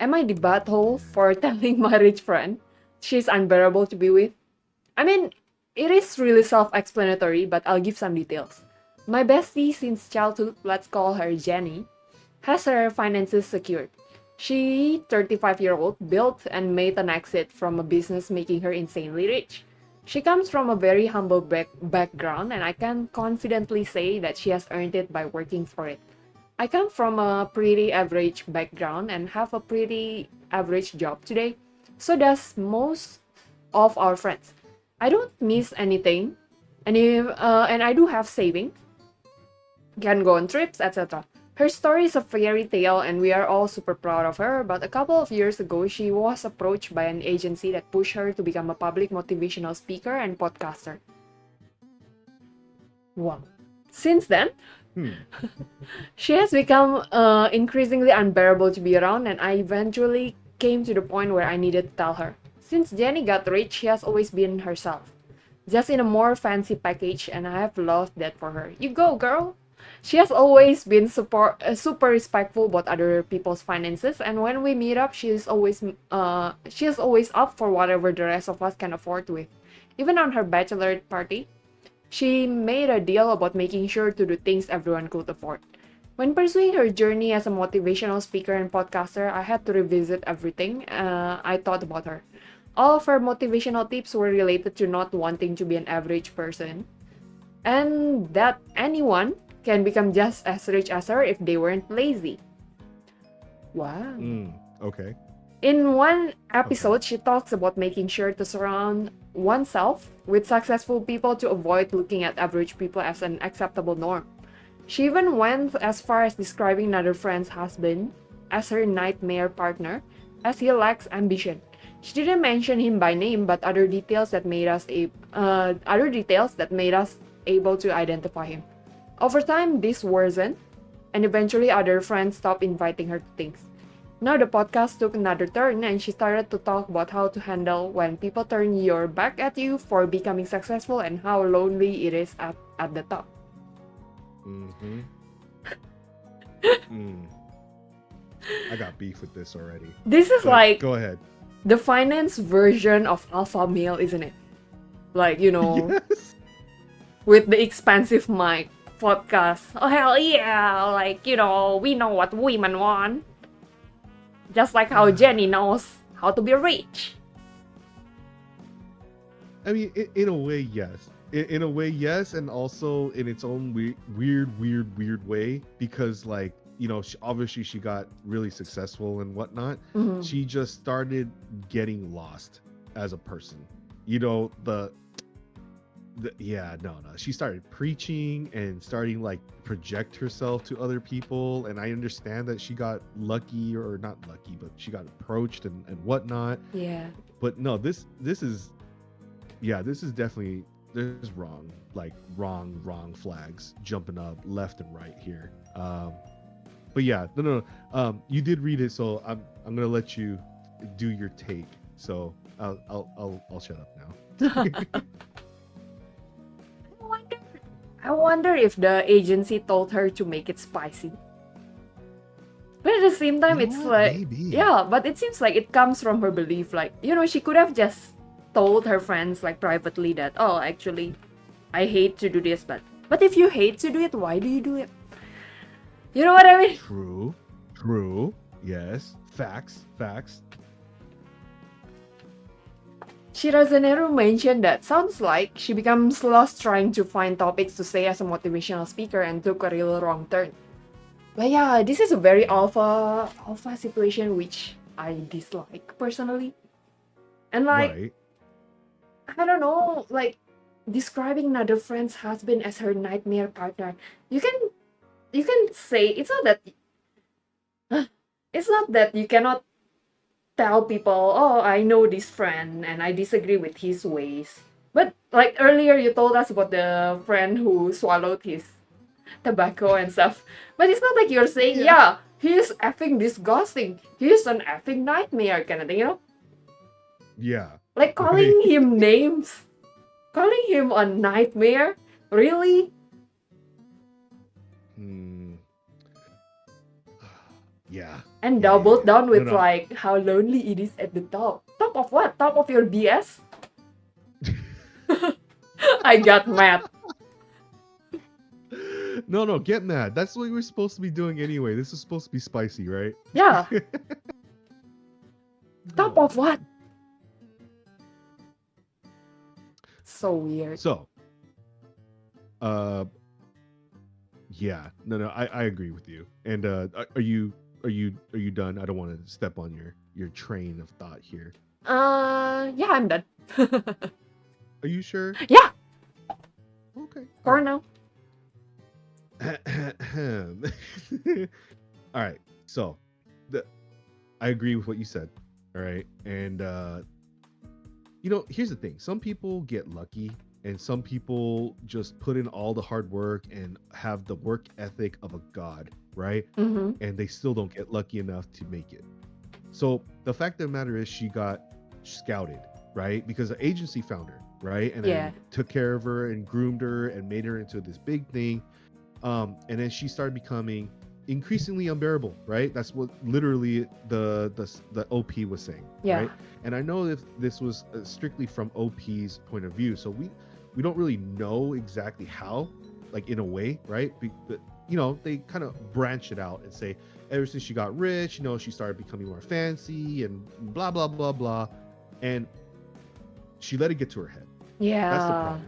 Am I the butthole for telling my rich friend she's unbearable to be with? I mean, it is really self-explanatory, but I'll give some details. My bestie since childhood, let's call her Jenny, has her finances secured. She, 35-year-old, built and made an exit from a business making her insanely rich. She comes from a very humble background, and I can confidently say that she has earned it by working for it. I come from a pretty average background and have a pretty average job today. So does most of our friends. I don't miss anything, and I do have savings, can go on trips, etc. Her story is a fairy tale, and we are all super proud of her. But a couple of years ago, she was approached by an agency that pushed her to become a public motivational speaker and podcaster. Wow. Since then, Hmm. she has become increasingly unbearable to be around, and I eventually came to the point where I needed to tell her. Since Jenny got rich, she has always been herself, just in a more fancy package, and I have loved that for her. You go, girl! She has always been super respectful about other people's finances, and when we meet up, she is always up for whatever the rest of us can afford with. Even on her bachelorette party, she made a deal about making sure to do things everyone could afford. When pursuing her journey as a motivational speaker and podcaster, I had to revisit everything I thought about her. All of her motivational tips were related to not wanting to be an average person, and that anyone can become just as rich as her if they weren't lazy. Wow. Okay. In one Okay. episode, she talks about making sure to surround oneself with successful people to avoid looking at average people as an acceptable norm. She even went as far as describing another friend's husband as her nightmare partner, as he lacks ambition. She didn't mention him by name, but other details that made us able to identify him. Over time, this worsened, and eventually other friends stopped inviting her to things. Now the podcast took another turn, and she started to talk about how to handle when people turn your back at you for becoming successful and how lonely it is at the top. Mm-hmm. Mm. I got beef with this already. This is But like go ahead. the finance version of alpha male, isn't it? Like, Yes. with the expensive mic podcast. Oh, hell yeah! Like, we know what women want. Just like how Jenny knows how to be rich. I mean, in a way, yes. In a way, yes, and also in its own weird way, because like obviously she got really successful and whatnot. Mhm. She just started getting lost as a person. You know yeah, no. She started preaching and starting like project herself to other people, and I understand that she got lucky or not lucky, but she got approached and whatnot. Yeah. But no, this is this is definitely there's wrong flags jumping up left and right here. But yeah, no. You did read it, so I'm gonna let you do your take. So I'll shut up now. I wonder, I wonder if the agency told her to make it spicy. But at the same time, You know it's what? like, Maybe. yeah, but it seems like it comes from her belief. Like, she could have just told her friends, like, privately that, oh, actually, I hate to do this, but if you hate to do it, why do you do it? You know what I mean? True. Yes. Facts. Shirazaneru mentioned that sounds like she becomes lost trying to find topics to say as a motivational speaker and took a real wrong turn. But yeah, this is a very alpha situation which I dislike personally. And like, Right. I don't know, like describing another friend's husband as her nightmare partner. You can say it's not that you cannot tell people, oh, I know this friend and I disagree with his ways. But like earlier you told us about the friend who swallowed his tobacco and stuff. But it's not like you're saying, Yeah. yeah, he's effing disgusting. He's an effing nightmare kind of thing. Yeah. Like Right. calling him names. Calling him a nightmare? Really? Hmm. Yeah. And Yeah, yeah, doubled yeah. down No, with no. like how lonely it is at the top. Top of what? Top of your BS? I got mad. No, no, get mad. That's what we're supposed to be doing anyway. This is supposed to be spicy, right? Yeah. Top Oh of what? man. So weird. So, uh, yeah, no, I agree with you. And are you done? I don't want to step on your train of thought here. Yeah, I'm done. Are you sure? Yeah, Okay, all for right. now. All right. So, the I agree with what you said. All right, and here's the thing: some people get lucky, and some people just put in all the hard work and have the work ethic of a god, right? Mm-hmm. And they still don't get lucky enough to make it. So the fact of the matter is, she got scouted, right? Because the agency found her, right, and Yeah. then took care of her and groomed her and made her into this big thing. And then she started becoming increasingly unbearable, right? That's what literally the OP was saying, Yeah. right? And I know if this was strictly from OP's point of view, so we don't really know exactly how, like in a way, right? But they kind of branch it out and say ever since she got rich, she started becoming more fancy and blah blah blah blah, and she let it get to her head. That's the Yeah. problem.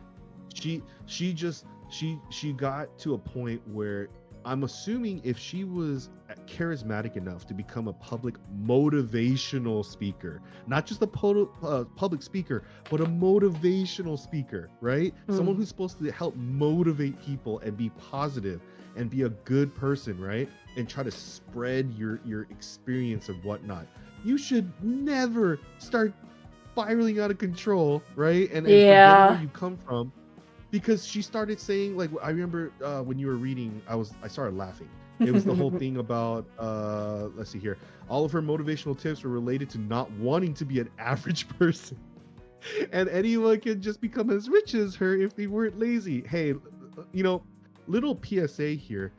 She got to a point where I'm assuming if she was charismatic enough to become a public motivational speaker, not just a public speaker, but a motivational speaker, right? Someone Mm. who's supposed to help motivate people and be positive and be a good person, right? And try to spread your experience and whatnot. You should never start spiraling out of control, right? And forgetting where Yeah. you come from, because she started saying, like, I remember when you were reading, I started laughing. It was the whole thing about let's see here, all of her motivational tips were related to not wanting to be an average person, and anyone can just become as rich as her if they weren't lazy. Hey, you know little PSA here: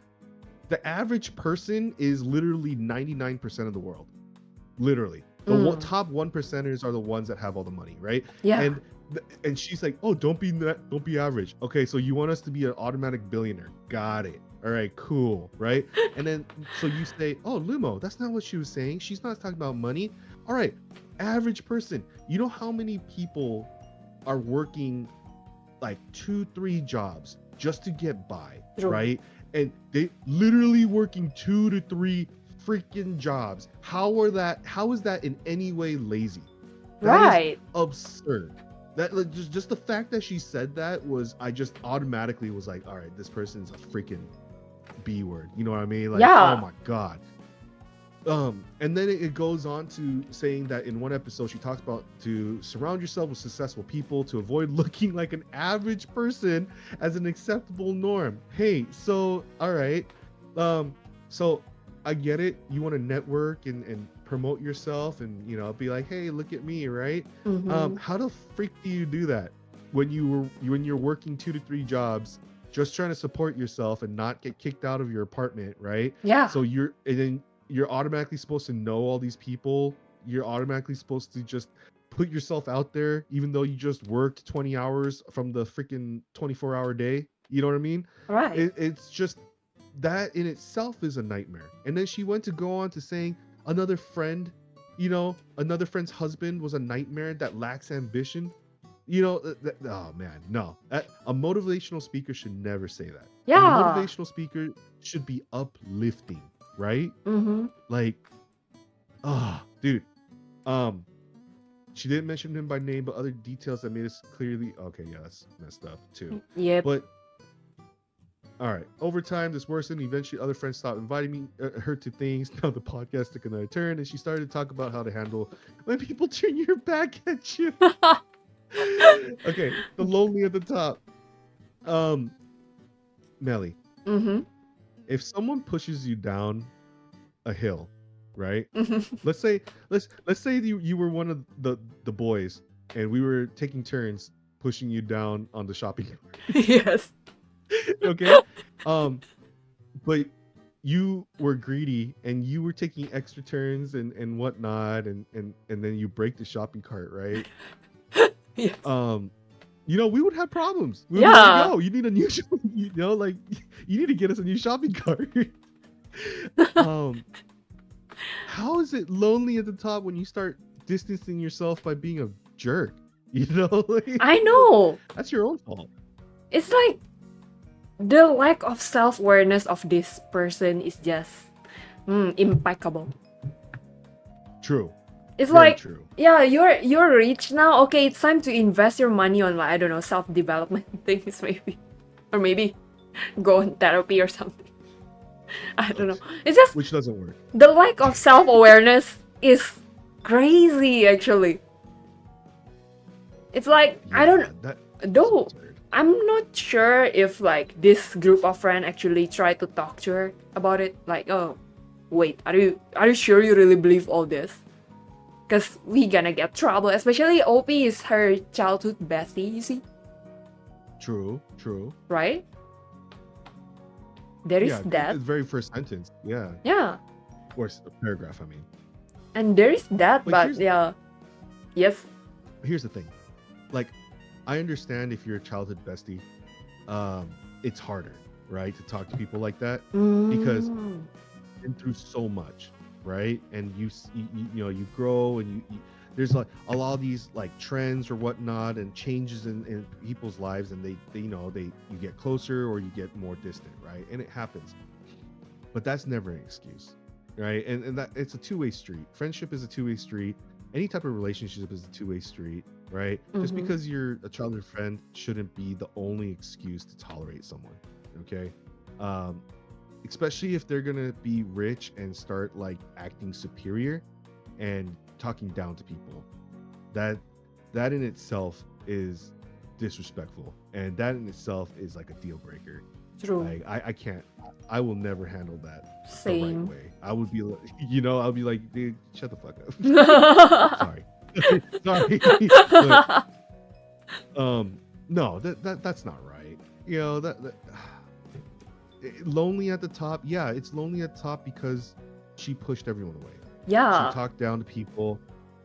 the average person is literally 99% of the world. Literally, the Mm. top 1%ers are the ones that have all the money, right? Yeah. And she's like, oh, don't be average. Okay, so you want us to be an automatic billionaire? Got it. All right, cool, right? And then so you say, oh, Lumo, that's not what she was saying. She's not talking about money. All right, average person. You know how many people are working like 2-3 jobs just to get by, True. right? And they literally working 2 to 3 freaking jobs. How is that in any way lazy? That is Right. absurd. That, like, just the fact that she said that, was, I just automatically was like, all right, this person's a freaking B word. You know what I mean? Like, oh Yeah. my god. And then it goes on to saying that in one episode she talks about to surround yourself with successful people, to avoid looking like an average person as an acceptable norm. Hey, so all right, so I get it. You want to network and promote yourself and be like, hey, look at me, right? Mm-hmm. How the freak do you do that when you're working 2 to 3 jobs, just trying to support yourself and not get kicked out of your apartment, right? Yeah. So you're automatically supposed to know all these people. You're automatically supposed to just put yourself out there, even though you just worked 20 hours from the freaking 24-hour day. You know what I mean? Right. It's just, that in itself is a nightmare. And then she went to go on to saying another another friend's husband was a nightmare that lacks ambition. Oh man, no. A motivational speaker should never say that. A Yeah. motivational speaker should be uplifting, right? Mm-hmm. Like, dude. Um, she didn't mention him by name, but other details that made us clearly okay. Yeah, that's messed up too. Yep. But all right, over time, this worsened. Eventually, other friends stopped inviting her to things. Now the podcast took another turn, and she started to talk about how to handle when people turn your back at you. Okay, the lonely at the top. Um, Meli, Mm-hmm. if someone pushes you down a hill, right? Mm-hmm. Let's say you were one of the boys, and we were taking turns pushing you down on the shopping cart. Yes. Okay, um, but you were greedy and you were taking extra turns and whatnot, and then you break the shopping cart, right? Yes. We would have problems. We would be like, Yeah. yo, you need a new, like, you need to get us a new shopping cart. um, how is it lonely at the top when you start distancing yourself by being a jerk? Like, I know. that's your own fault. It's like the lack of self-awareness of this person is just impeccable. True. It's Very like, true. yeah, you're rich now. Okay, it's time to invest your money on, like, I don't know, self-development things maybe, or maybe go on therapy or something. I don't know. It's just Which doesn't work. the lack of self-awareness is crazy. Actually, it's like I don't That though. absurd. I'm not sure if like this group of friends actually tried to talk to her about it. Like, oh, wait, are you sure you really believe all this? Because we gonna get trouble. Especially OP is her childhood bestie, you see, True. right? There is Yeah, that. the very first sentence. Yeah. Yeah, Or paragraph, I mean. and there is that, But but yeah, yes. here's the thing. Like, I understand if you're a childhood bestie, it's harder, right, to talk to people like that because Mm, you've been through so much, right? And you grow and you there's like a lot of these like trends or whatnot and changes in people's lives, and they you get closer or you get more distant, right? And it happens, but that's never an excuse, right? And that it's a two-way street. Friendship is a two-way street. Any type of relationship is a two-way street, right? Just mhm. because you're a childhood friend shouldn't be the only excuse to tolerate someone, okay? um Especially if they're gonna be rich and start like acting superior and talking down to people. That that in itself is disrespectful, and that in itself is like a deal breaker. True. Like, I can't, I will never handle that the right Same. way. I would be like, I'll be like, dude, shut the fuck up. Sorry. Sorry. But no, that's not right. That lonely at the top. Yeah, it's lonely at the top because she pushed everyone away. She Yeah. talked down to people,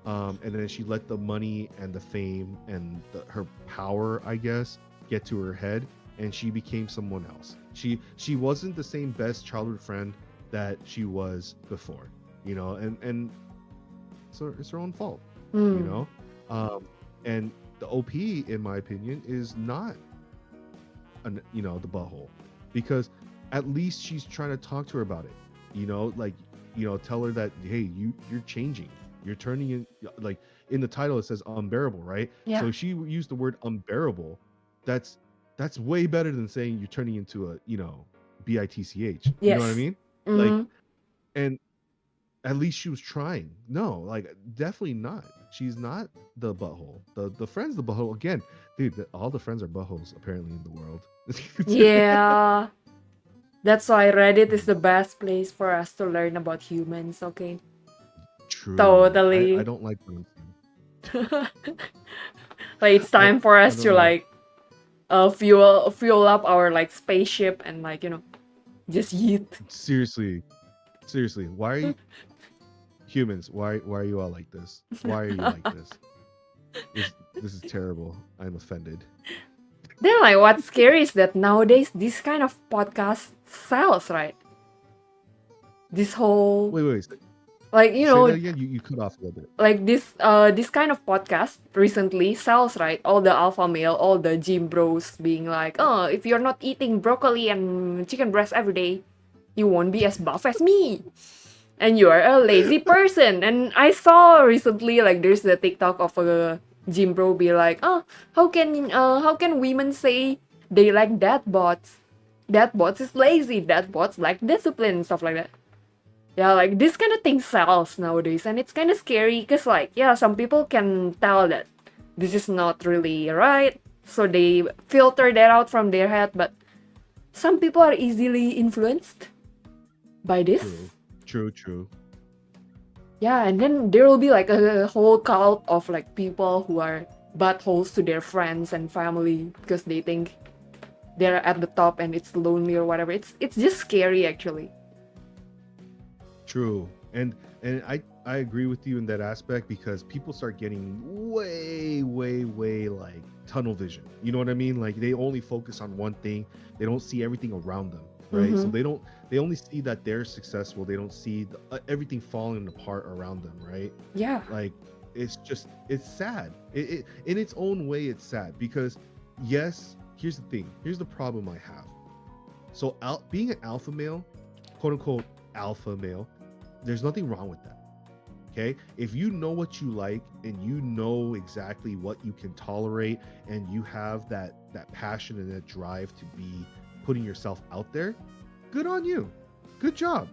and then she let the money and the fame and her power, I guess, get to her head, and she became someone else. She wasn't the same best childhood friend that she was before, and so it's her own fault, you Mm. know. And the OP, in my opinion, is not the butthole, because at least she's trying to talk to her about it, like, tell her that, hey, you're changing, you're turning in, like, in the title it says unbearable, right? Yeah. So if she used the word unbearable, that's way better than saying you're turning into a bitch, you know what I Yes. mean? Like, Mm-hmm. and at least she was trying. No, like, definitely not. She's not the butthole. The friend's the butthole again, dude. All the friends are buttholes apparently in the world. Yeah. That's why Reddit is the best place for us to learn about humans, okay? True. I Totally. don't like dancing. Like it's I time for I us don't to know. like fuel up our like spaceship and like, just yeet. Seriously, why are you humans? Why are you all like this? Why are you like this? This is terrible. I'm offended. Then like what's scary is that nowadays this kind of podcast sells, right? This whole Wait. like Say that again. You cut off a little bit. like this kind of podcast recently sells, right? All the alpha male, all the gym bros being like, oh, if you're not eating broccoli and chicken breast every day, you won't be as buff as me, and you are a lazy person. And I saw recently like there's the TikTok of a gym bro be like, oh, how can women say they like that bots? That bots is lazy. That bots like discipline and stuff like that. Yeah, like this kind of thing sells nowadays, and it's kind of scary because, like, yeah, some people can tell that this is not really right, so they filter that out from their head, but some people are easily influenced by this. True. Yeah, and then there will be like a whole cult of like people who are buttholes to their friends and family because they think they're at the top and it's lonely or whatever. It's just scary actually. True. And I agree with you in that aspect because people start getting way like tunnel vision. You know what I mean? Like they only focus on one thing. They don't see everything around them, right? So Mm-hmm. they only see that they're successful. They don't see everything falling apart around them, right? Yeah. Like it's sad. It in its own way it's sad because yes, here's the thing. Here's the problem I have. So being an alpha male, quote unquote alpha male, there's nothing wrong with that. Okay, if you know what you like and you know exactly what you can tolerate and you have that passion and that drive to be putting yourself out there, good on you, good job.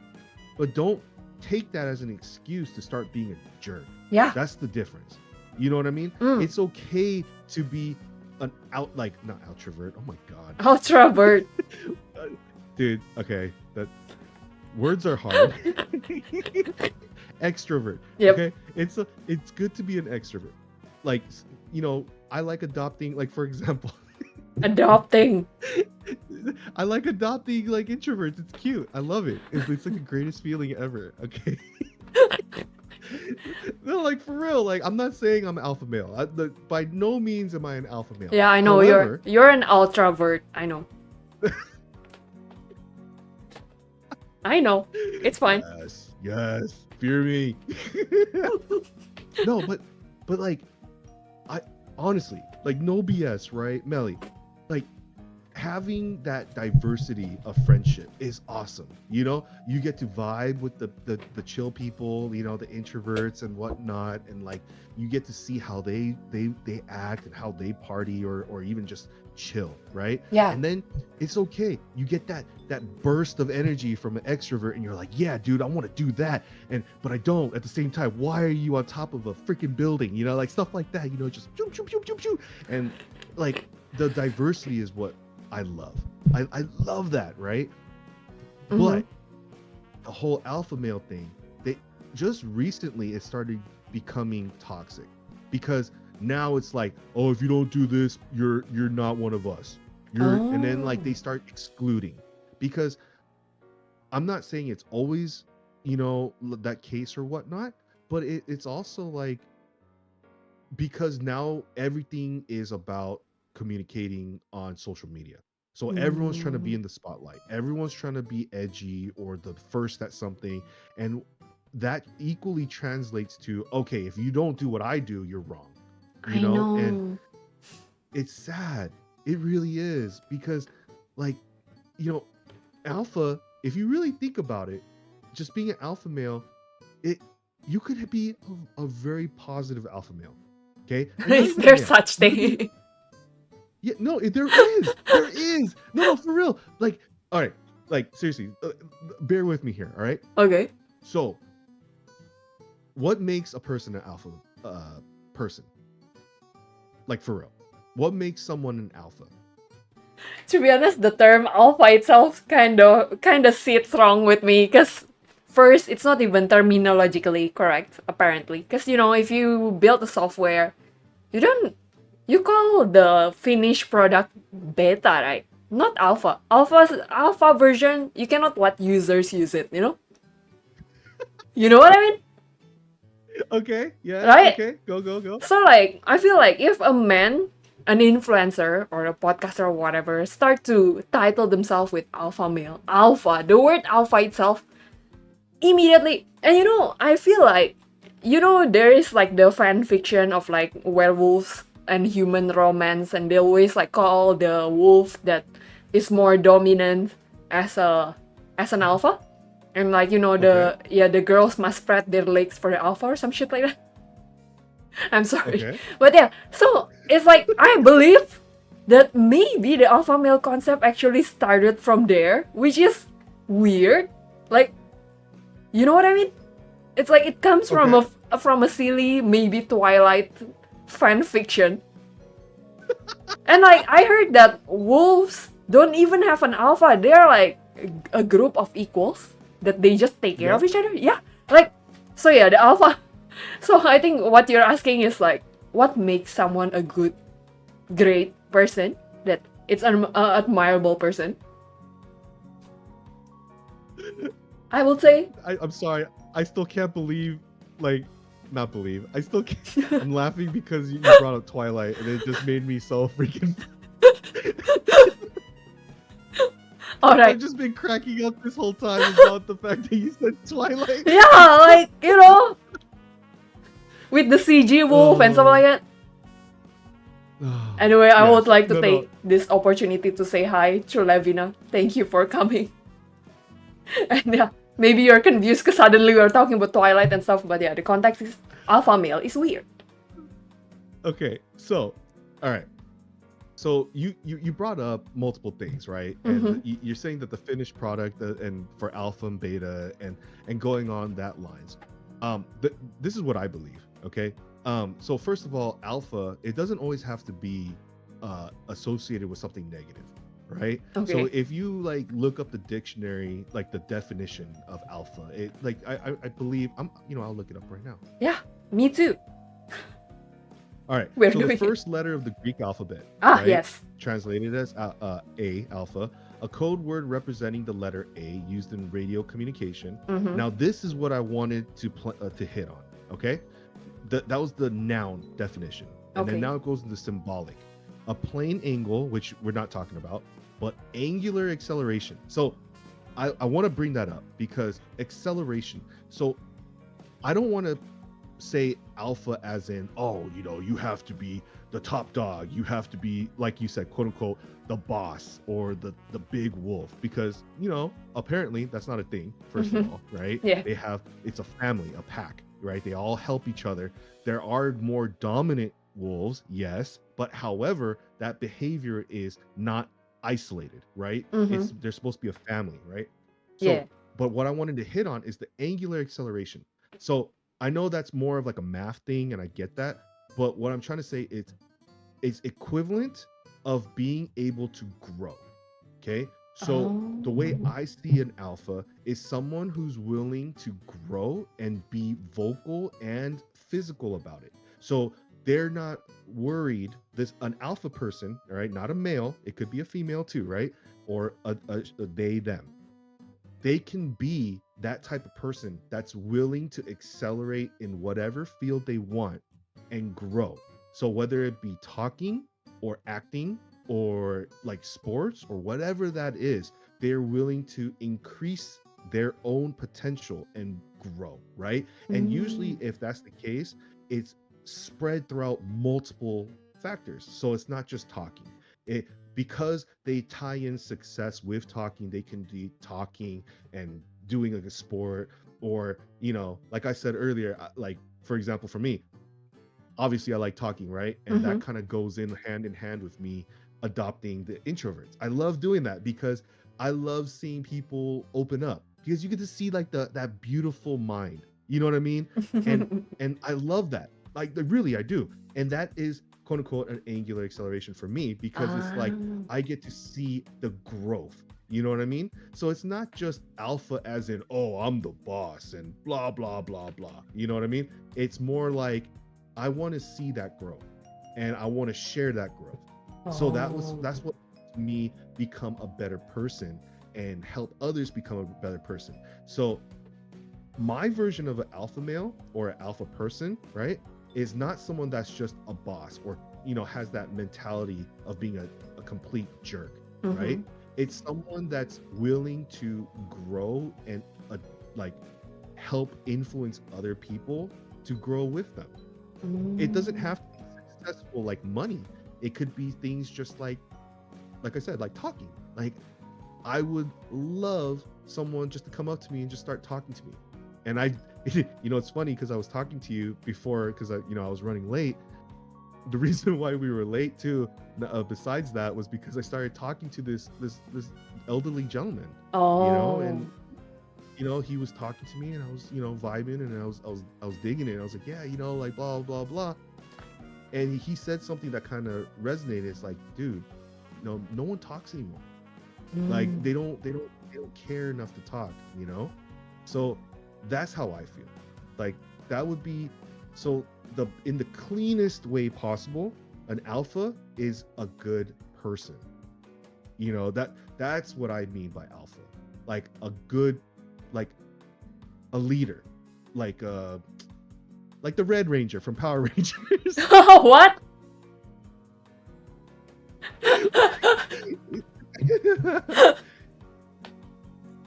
But don't take that as an excuse to start being a jerk. Yeah. That's the difference. You know what I mean? Mm. It's okay to be an not outrovert. Oh my god, Ultravert. dude. Okay, that words are hard. Extrovert. Yep. Okay, it's good to be an extrovert. Like I like adopting. Like for example, Adopting. I like adopting like introverts. It's cute. I love it. It's like the greatest feeling ever. Okay. No, like for real. Like I'm not saying I'm an alpha male. By no means am I an alpha male. Yeah, I know. However, You're an ultravert. I know. I know. It's fine. yes, fear me. No, but like, I honestly like no BS, right, Meli? Like having that diversity of friendship is awesome. You get to vibe with the chill people, the introverts and whatnot, and like you get to see how they act and how they party or even just chill, right? Yeah. And then it's okay. You get that burst of energy from an extrovert and you're like, yeah, dude, I want to do that. But I don't at the same time. Why are you on top of a freaking building? like stuff like that, just choo, choo, choo, choo, choo. And like the diversity is what I love. I love that, right? Mhm. But the whole alpha male thing, they just recently it started becoming toxic because now it's like, oh, if you don't do this, you're not one of us. And then like they start excluding because I'm not saying it's always that case or whatnot, but it's also like because now everything is about communicating on social media. So everyone's trying to be in the spotlight. Everyone's trying to be edgy or the first at something. And that equally translates to, okay, if you don't do what I do, you're wrong. I know. And it's sad. It really is because like, alpha, if you really think about it, just being an alpha male, you could be a very positive alpha male. Okay? And not Is even there male. such You could be- thing? Yeah, no, there is. There is. No, for real. Like, all right. Like, seriously, bear with me here, all right? Okay. So, what makes a person an alpha person? Like, for real. What makes someone an alpha? To be honest, the term alpha itself kind of sits wrong with me because first, it's not even terminologically correct apparently. Because if you build a software, you call the finished product beta, right? Not alpha. Alpha version, you cannot let users use it. You know what I mean? Okay, yeah, Right? okay, go. So like, I feel like if a man, an influencer or a podcaster or whatever, start to title themselves with alpha male, the word alpha itself, immediately, and I feel like, there is like the fan fiction of like werewolves and human romance, and they always like call the wolf that is more dominant as an alpha. And like the girls must spread their legs for the alpha or some shit like that. I'm sorry. Okay. But yeah, so it's like I believe that maybe the alpha male concept actually started from there, which is weird. Like, you know what I mean? It's like it comes from a silly, maybe Twilight fan fiction. And like I heard that wolves don't even have an alpha. They're like a group of equals that they just take care of each other. Yeah. Like, so yeah, the alpha. So I think what you're asking is like, what makes someone a great person? That it's an admirable person. I would say. I'm sorry. I still can't believe, like, not believe. I still can't. I'm laughing because you brought up Twilight, and it just made me so freaking. All right. I've just been cracking up this whole time about the fact that you said Twilight. Yeah, like, with the CG wolf and stuff like that. Anyway, I would like to take this opportunity to say hi to Levina. Thank you for coming. And yeah, maybe you're confused because suddenly we're talking about Twilight and stuff, but yeah, the context is alpha male. It's weird. Okay, so, all right. So you brought up multiple things, right? And you're saying that the finished product and for alpha and beta and going on that lines. This is what I believe. Okay. So first of all, alpha, it doesn't always have to be associated with something negative, right? Okay. So if you like look up the dictionary, like the definition of alpha, it like I believe I'll look it up right now. Yeah, me too. All right. We're so the doing it. first letter of the Greek alphabet, Ah, right? yes. Translated as A, alpha, a code word representing the letter A used in radio communication. Now, this is what I wanted to hit on. Okay, that was the noun definition, and then now it goes into symbolic. A plane angle, which we're not talking about, but angular acceleration. So I want to bring that up because acceleration. So I don't want to say alpha as in, oh, you have to be the top dog, you have to be, like you said, quote unquote, the boss or the big wolf, because apparently that's not a thing, first of all, right? Yeah. It's a family, a pack, right? They all help each other. There are more dominant wolves, yes, but however, that behavior is not isolated, right? They're supposed to be a family, right? So Yeah. but what I wanted to hit on is the angular acceleration. So I know that's more of like a math thing, and I get that. But what I'm trying to say is it's equivalent of being able to grow. Okay. So the way I see an alpha is someone who's willing to grow and be vocal and physical about it. So they're not worried. An alpha person, all right, not a male, it could be a female too, right? Or a they, them. They can be that type of person that's willing to accelerate in whatever field they want and grow. So whether it be talking or acting or like sports or whatever that is, they're willing to increase their own potential and grow, right? And usually if that's the case, it's spread throughout multiple factors. So it's not just talking. Because they tie in success with talking, they can be talking and doing like a sport, or like I said earlier, like for example, for me, obviously I like talking, right? And that kind of goes in hand with me adopting the introverts. I love doing that because I love seeing people open up, because you get to see like that beautiful mind, you know what I mean? And I love that, like really I do. And that is quote unquote an angular acceleration for me, because it's like I get to see the growth, you know what I mean? So it's not just alpha as in, oh, I'm the boss and blah blah blah blah, you know what I mean? It's more like I want to see that growth and I want to share that growth. So that's what makes me become a better person and help others become a better person. So my version of an alpha male or an alpha person, right, is not someone that's just a boss or has that mentality of being a complete jerk, right? It's someone that's willing to grow and like help influence other people to grow with them. It doesn't have to be successful like money. It could be things just like I said, like talking. Like I would love someone just to come up to me and just start talking to me. And it's funny because I was talking to you before because I was running late. The reason why we were late too, besides that, was because I started talking to this elderly gentleman. And he was talking to me, and I was vibing, and I was digging it. I was like, yeah, like blah blah blah. And he said something that kind of resonated. It's like, dude, no one talks anymore. Like they don't care enough to talk. So that's how I feel. Like that would be so in the cleanest way possible. An alpha is a good person. That's what I mean by alpha. Like a good like a leader, like the Red Ranger from Power Rangers. What?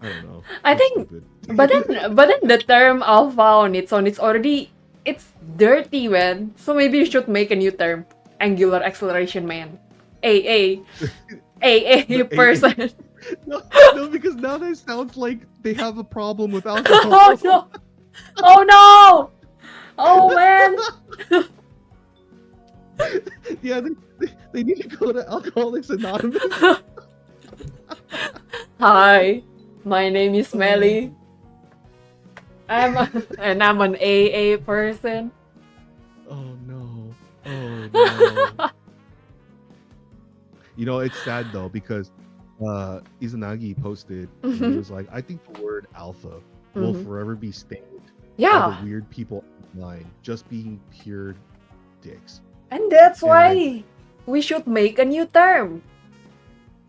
I don't know. I It's think, stupid. but then the term alpha on its own, it's dirty, man. So maybe you should make a new term, angular acceleration man, AA, AA The person. no, no, because now that sounds like they have a problem with Oh alcohol. no! Oh no! Oh man! Yeah, they need to go to Alcoholics Anonymous. Hi, my name is Oh. Meli. And I'm an AA person. Oh no. Oh no. You know, it's sad though because Izanagi posted and he was like, I think the word alpha will Mhm. forever be stained by Yeah, the weird people online just being pure dicks. and that's And why we should make a new term,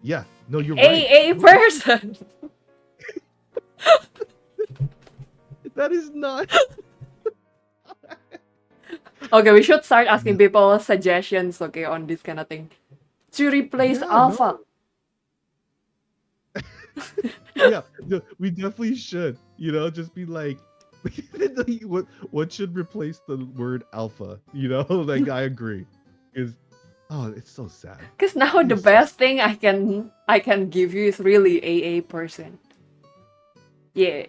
Yeah, no, you're right. AA person. That is not. Okay, we should start asking people suggestions, okay, on this kind of thing. To replace Yeah, alpha. Yeah, no, we definitely should. You know, just be like, what should replace the word alpha? You know, like I agree. Is it's so sad. Because now the You're so best thing I can give you is really AA person. Yeah.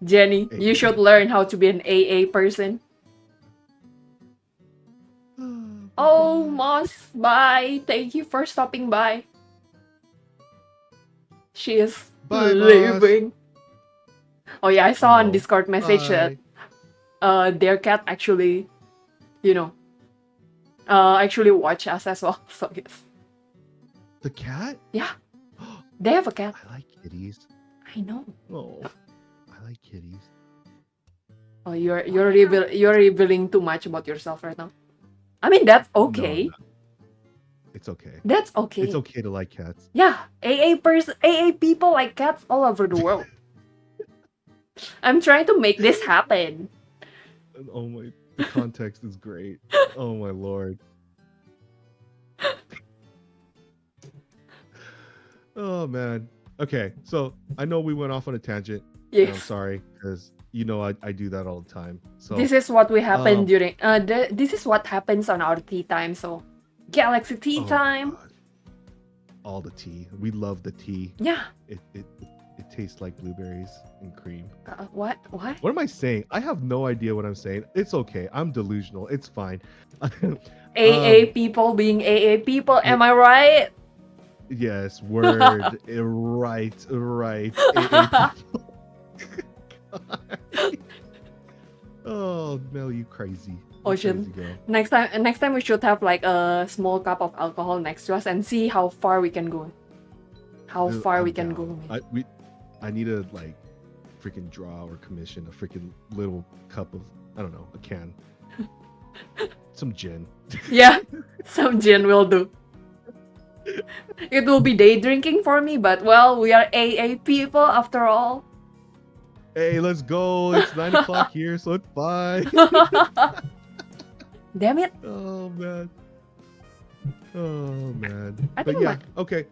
Jenny, you AA. should learn how to be an AA person. Oh, Moss, bye. Thank you for stopping by. She is Bye, Moss. leaving. Oh yeah, I saw on Oh, Discord message that their cat actually, you know, actually watch us as well. So yes. The cat? Yeah. They have a cat. I like kitties. I know. Oh, I like kitties. Oh, you're revealing too much about yourself right now. I mean, that's okay. No, it's okay. That's okay. It's okay to like cats. Yeah, AA people like cats all over the world. I'm trying to make this happen. Oh my, the context is great. Oh my lord. Oh man. Okay, so I know we went off on a tangent. And I'm Yes. sorry because you know I do that all the time. So This is what we happen um, during this is what happens on our tea time, so Galaxy tea oh, time. God. All the tea. We love the tea. Yeah. It tastes like blueberries and cream. What? What am I saying? I have no idea what I'm saying. It's okay. I'm delusional. It's fine. AA people being AA people, am I right? Yes, word. Right. AA people. Oh, Mel, you crazy. You Ocean. crazy girl. Next time we should have like a small cup of alcohol next to us and see how far we can go. How Dude, far I'm we can down. go. I need to like freaking draw or commission a freaking little cup of, I don't know, a can. Some gin. Yeah, some gin will do. It will be day drinking for me, but well, we are AA people after all. Hey, let's go. It's 9 o'clock here, so it's fine. Damn it. Oh man. Oh man. I But think yeah, okay.